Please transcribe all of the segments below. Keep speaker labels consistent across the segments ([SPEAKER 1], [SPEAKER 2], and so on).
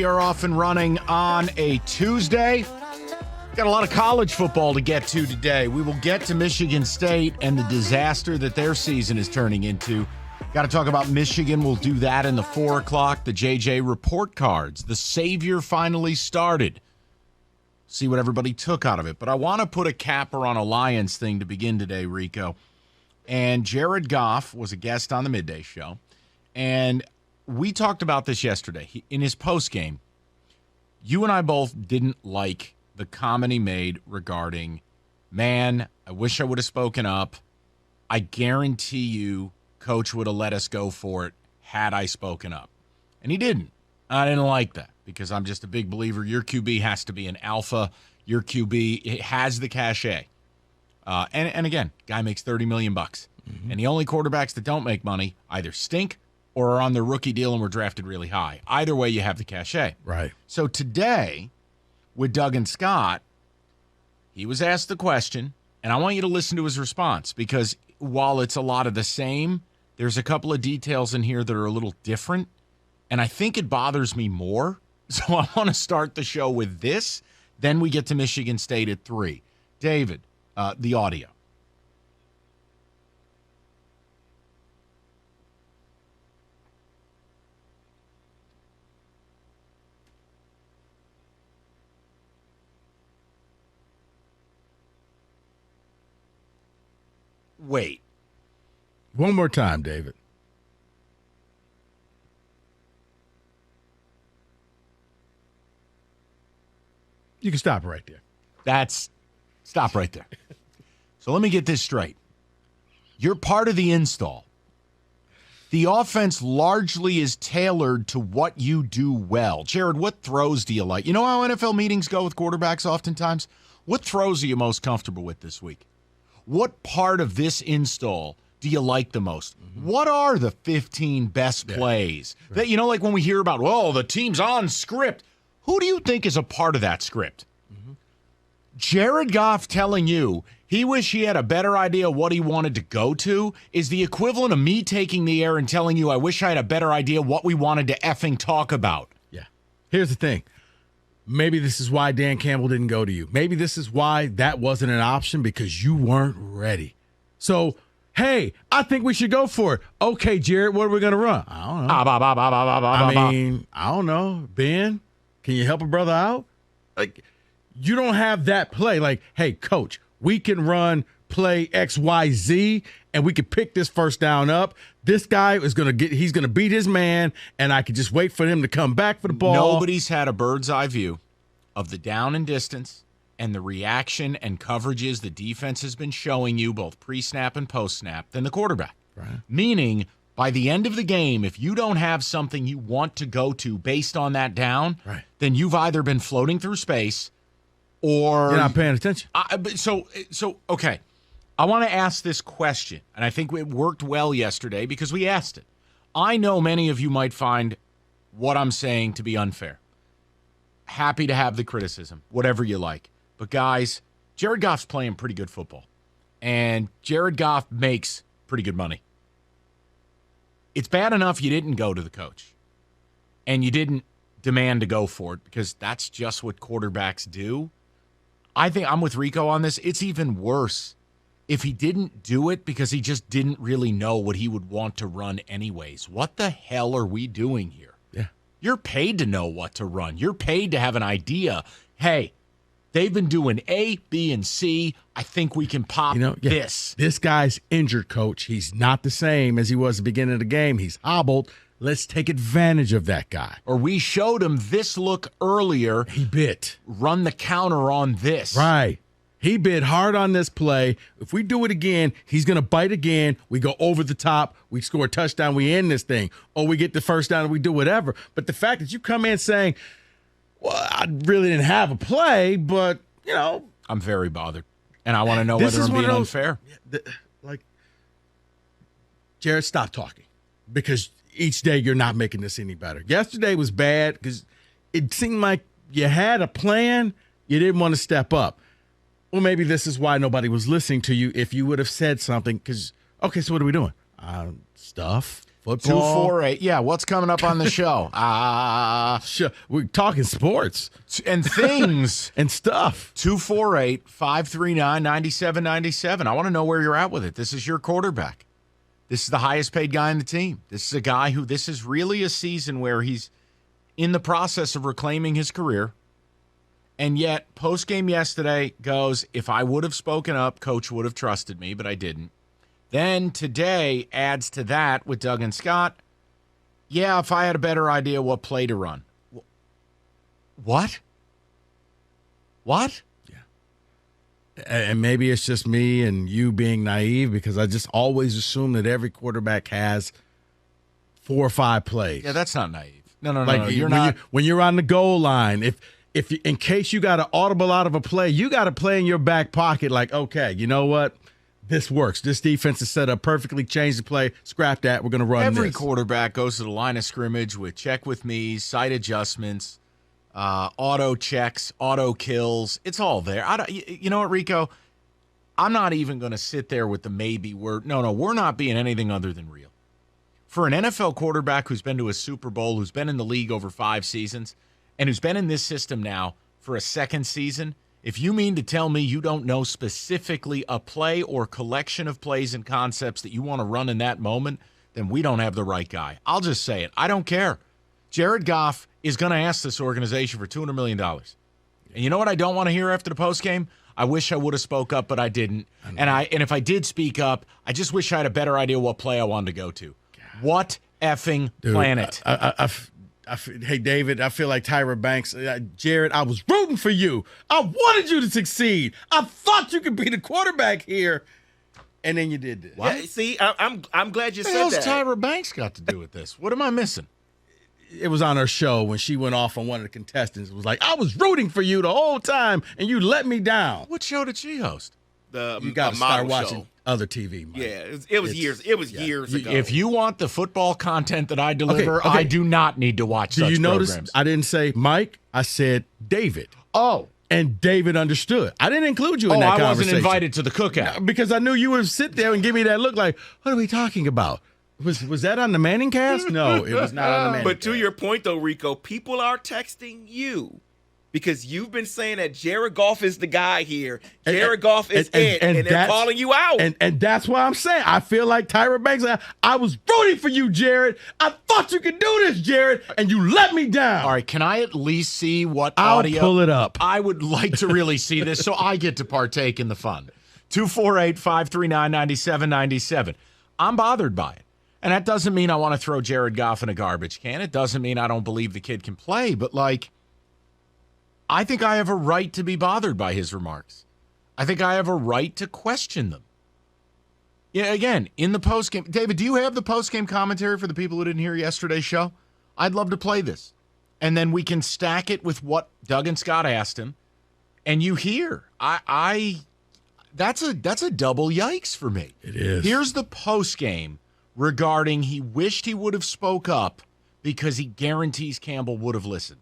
[SPEAKER 1] We are off and running on a Tuesday. Got a lot of college football to get to today. We will get to Michigan State and the disaster that their season is turning into. Got to talk about Michigan. We'll do that in the 4 o'clock. The JJ report cards. The Savior finally started. See what everybody took out of it. But I want to put a capper on a Lions thing to begin today, Rico. And Jared Goff was a guest on the Midday Show. And we talked about this yesterday. In his postgame, you and I both didn't like the comment he made regarding, man, I wish I would have spoken up. I guarantee you Coach would have let us go for it had I spoken up. And he didn't. I didn't like that because I'm just a big believer. Your QB has to be an alpha. Your QB it has the cachet. And again, guy makes $30 million. Mm-hmm. And the only quarterbacks that don't make money either stink or are on their rookie deal and were drafted really high. Either way, you have the cachet.
[SPEAKER 2] Right.
[SPEAKER 1] So today, with Doug and Scott, he was asked the question, and I want you to listen to his response because while it's a lot of the same, there's a couple of details in here that are a little different, and I think it bothers me more. So I want to start the show with this. Then we get to Michigan State at 3. David, the audio. Wait.
[SPEAKER 2] One more time, David. You can stop right there.
[SPEAKER 1] Stop right there. So let me get this straight. You're part of the install. The offense largely is tailored to what you do well. Jared, what throws do you like? You know how NFL meetings go with quarterbacks oftentimes? What throws are you most comfortable with this week? What part of this install do you like the most? Mm-hmm. What are the 15 best plays? Right. That, you know, like when we hear about, well, the team's on script. Who do you think is a part of that script? Mm-hmm. Jared Goff telling you he wish he had a better idea what he wanted to go to is the equivalent of me taking the air and telling you I wish I had a better idea what we wanted to effing talk about.
[SPEAKER 2] Yeah. Here's the thing. Maybe this is why Dan Campbell didn't go to you. Maybe this is why that wasn't an option because you weren't ready. So, hey, I think we should go for it. Okay, Jared, what are we going to run? I don't know. I don't know. Ben, can you help a brother out? Like, you don't have that play. Like, hey, coach, we can run play XYZ and we can pick this first down up. This guy is he's going to beat his man, and I can just wait for him to come back for the ball.
[SPEAKER 1] Nobody's had a bird's eye view of the down and distance and the reaction and coverages the defense has been showing you both pre-snap and post-snap than the quarterback.
[SPEAKER 2] Right.
[SPEAKER 1] Meaning, by the end of the game, if you don't have something you want to go to based on that down,
[SPEAKER 2] right,
[SPEAKER 1] then you've either been floating through space or
[SPEAKER 2] you're not paying attention.
[SPEAKER 1] So okay. I want to ask this question, and I think it worked well yesterday because we asked it. I know many of you might find what I'm saying to be unfair. Happy to have the criticism, whatever you like. But guys, Jared Goff's playing pretty good football, and Jared Goff makes pretty good money. It's bad enough you didn't go to the coach, and you didn't demand to go for it because that's just what quarterbacks do. I think I'm with Rico on this. It's even worse if he didn't do it because he just didn't really know what he would want to run anyways. What the hell are we doing here?
[SPEAKER 2] Yeah.
[SPEAKER 1] You're paid to know what to run. You're paid to have an idea. Hey, they've been doing A, B, and C. I think we can pop this.
[SPEAKER 2] This guy's injured, coach. He's not the same as he was at the beginning of the game. He's hobbled. Let's take advantage of that guy.
[SPEAKER 1] Or we showed him this look earlier.
[SPEAKER 2] He bit.
[SPEAKER 1] Run the counter on this.
[SPEAKER 2] Right. He bit hard on this play. If we do it again, he's going to bite again. We go over the top. We score a touchdown. We end this thing. Or we get the first down and we do whatever. But the fact that you come in saying, well, I really didn't have a play, but, you know.
[SPEAKER 1] I'm very bothered. And I want to know whether I'm being unfair.
[SPEAKER 2] Jared, stop talking. Because each day you're not making this any better. Yesterday was bad because it seemed like you had a plan. You didn't want to step up. Well, maybe this is why nobody was listening to you if you would have said something because, okay, so what are we doing? Stuff. Football.
[SPEAKER 1] 248. Yeah, what's coming up on the show?
[SPEAKER 2] We're talking sports.
[SPEAKER 1] And things.
[SPEAKER 2] And stuff.
[SPEAKER 1] 248-539-9797. I want to know where you're at with it. This is your quarterback. This is the highest paid guy in the team. This is a guy who, this is really a season where he's in the process of reclaiming his career. And yet, post-game yesterday goes, if I would have spoken up, Coach would have trusted me, but I didn't. Then today adds to that with Doug and Scott. Yeah, if I had a better idea what play to run. What? What?
[SPEAKER 2] Yeah. And maybe it's just me and you being naive because I just always assume that every quarterback has 4 or 5 plays.
[SPEAKER 1] Yeah, that's not naive. No.
[SPEAKER 2] You're not. When you're on the goal line, if you, in case you got an audible out of a play, you got to play in your back pocket like, okay, you know what? This works. This defense is set up perfectly. Change the play. Scrap that. We're going to run
[SPEAKER 1] Every
[SPEAKER 2] this.
[SPEAKER 1] quarterback goes to the line of scrimmage with check with me, sight adjustments, auto checks, auto kills. It's all there. You know what, Rico? I'm not even going to sit there with the maybe word. No, we're not being anything other than real. For an NFL quarterback who's been to a Super Bowl, who's been in the league over 5 seasons, and who's been in this system now for a second season, if you mean to tell me you don't know specifically a play or collection of plays and concepts that you want to run in that moment, then we don't have the right guy. I'll just say it. I don't care. Jared Goff is going to ask this organization for $200 million. And you know what I don't want to hear after the postgame? I wish I would have spoke up, but I didn't. And if I did speak up, I just wish I had a better idea what play I wanted to go to. God. What effing planet?
[SPEAKER 2] Hey, David, I feel like Tyra Banks. Jared, I was rooting for you. I wanted you to succeed. I thought you could be the quarterback here. And then you did this.
[SPEAKER 3] Yeah, see, I'm glad you said that.
[SPEAKER 1] What else Tyra Banks got to do with this? What am I missing?
[SPEAKER 2] It was on her show when she went off on one of the contestants. It was like, I was rooting for you the whole time, and you let me down.
[SPEAKER 1] What show did she host?
[SPEAKER 2] You got to start watching other TV, Mike.
[SPEAKER 3] Yeah, it was years. It was years ago.
[SPEAKER 1] If you want the football content that I deliver, okay. I do not need to watch such programs. Do you notice
[SPEAKER 2] I didn't say Mike? I said David.
[SPEAKER 1] Oh.
[SPEAKER 2] And David understood. I didn't include you in that conversation.
[SPEAKER 1] I wasn't invited to the cookout.
[SPEAKER 2] Because I knew you would sit there and give me that look like, what are we talking about? Was that on the Manning cast? No, it was not on the Manning
[SPEAKER 3] cast. But to your point, though, Rico, people are texting you because you've been saying that Jared Goff is the guy here. Jared Goff is it, and they're calling you out.
[SPEAKER 2] And that's why I'm saying I feel like Tyra Banks. I was rooting for you, Jared. I thought you could do this, Jared, and you let me down.
[SPEAKER 1] All right, can I at least see what
[SPEAKER 2] I'll
[SPEAKER 1] audio?
[SPEAKER 2] Pull it up.
[SPEAKER 1] I would like to really see this so I get to partake in the fun. 248-539-9797. I'm bothered by it. And that doesn't mean I want to throw Jared Goff in a garbage can. It doesn't mean I don't believe the kid can play. But, I think I have a right to be bothered by his remarks. I think I have a right to question them. Yeah, again, in the postgame. David, do you have the postgame commentary for the people who didn't hear yesterday's show? I'd love to play this. And then we can stack it with what Doug and Scott asked him. And you hear. That's a double yikes for me.
[SPEAKER 2] It is.
[SPEAKER 1] Here's the postgame regarding he wished he would have spoke up because he guarantees Campbell would have listened.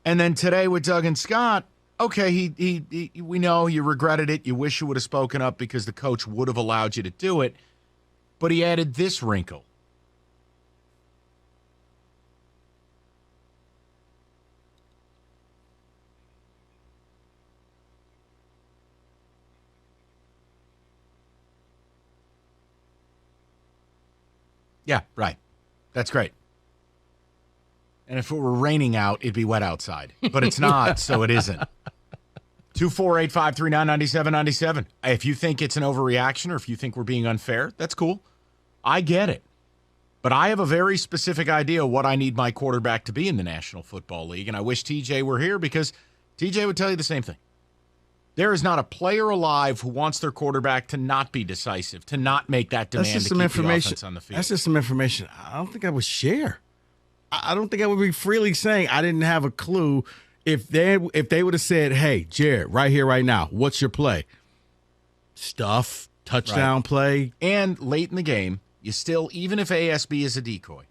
[SPEAKER 1] And then today with Doug and Scott, okay, he we know you regretted it. You wish you would have spoken up because the coach would have allowed you to do it. But he added this wrinkle. Yeah, right. That's great. And if it were raining out, it'd be wet outside. But it's not, so it isn't. 248-539-9797. If you think it's an overreaction or if you think we're being unfair, that's cool. I get it. But I have a very specific idea of what I need my quarterback to be in the National Football League, and I wish TJ were here because TJ would tell you the same thing. There is not a player alive who wants their quarterback to not be decisive, to not make that demand to keep the offense on the field.
[SPEAKER 2] That's just some information I don't think I would share. I don't think I would be freely saying I didn't have a clue if they would have said, hey, Jared, right here, right now, what's your play? Stuff, touchdown play.
[SPEAKER 1] And late in the game, you still, even if ASB is a decoy,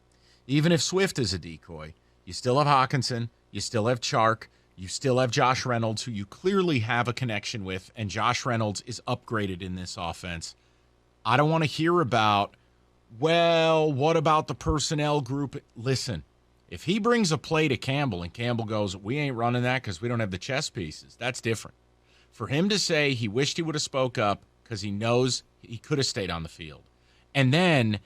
[SPEAKER 1] even if Swift is a decoy, you still have Hawkinson, you still have Chark, you still have Josh Reynolds, who you clearly have a connection with, and Josh Reynolds is upgraded in this offense. I don't want to hear about, well, what about the personnel group? Listen, if he brings a play to Campbell and Campbell goes, we ain't running that because we don't have the chess pieces, that's different. For him to say he wished he would have spoke up because he knows he could have stayed on the field. And then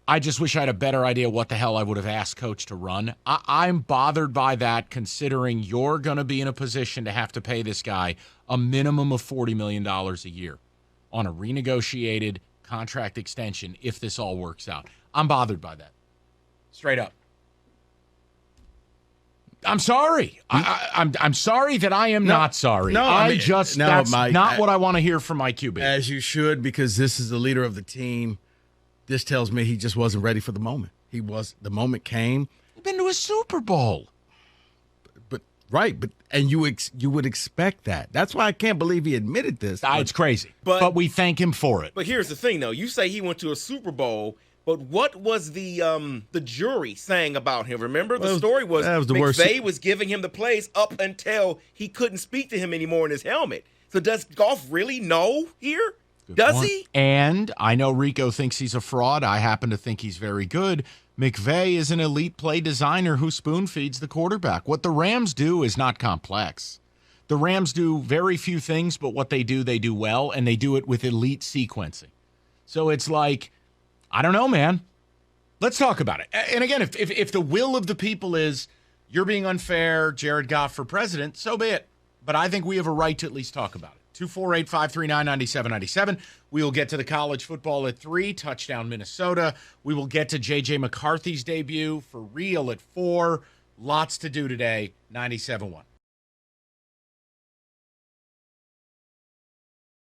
[SPEAKER 1] I just wish I had a better idea what the hell I would have asked Coach to run. I'm bothered by that, considering you're going to be in a position to have to pay this guy a minimum of $40 million a year on a renegotiated contract extension if this all works out. I'm bothered by that. Straight up. I'm sorry. I'm sorry that I am not sorry. That's not what I want to hear from my QB.
[SPEAKER 2] As you should, because this is the leader of the team. This tells me he just wasn't ready for the moment. The moment came.
[SPEAKER 1] He's been to a Super Bowl.
[SPEAKER 2] But you would expect that. That's why I can't believe he admitted this.
[SPEAKER 1] It's crazy. But we thank him for it.
[SPEAKER 3] But here's the thing, though. You say he went to a Super Bowl, but what was the jury saying about him? Remember, the story was McVay was giving him the plays up until he couldn't speak to him anymore in his helmet. So does Goff really know here? Does he?
[SPEAKER 1] And I know Rico thinks he's a fraud. I happen to think he's very good. McVay is an elite play designer who spoon feeds the quarterback. What the Rams do is not complex. The Rams do very few things, but what they do well, and they do it with elite sequencing. So it's like, I don't know, man. Let's talk about it. And again, if the will of the people is you're being unfair, Jared Goff for president, so be it. But I think we have a right to at least talk about it. 248-539-9797. We will get to the college football at 3, touchdown Minnesota. We will get to J.J. McCarthy's debut for real at 4. Lots to do today, 97.1.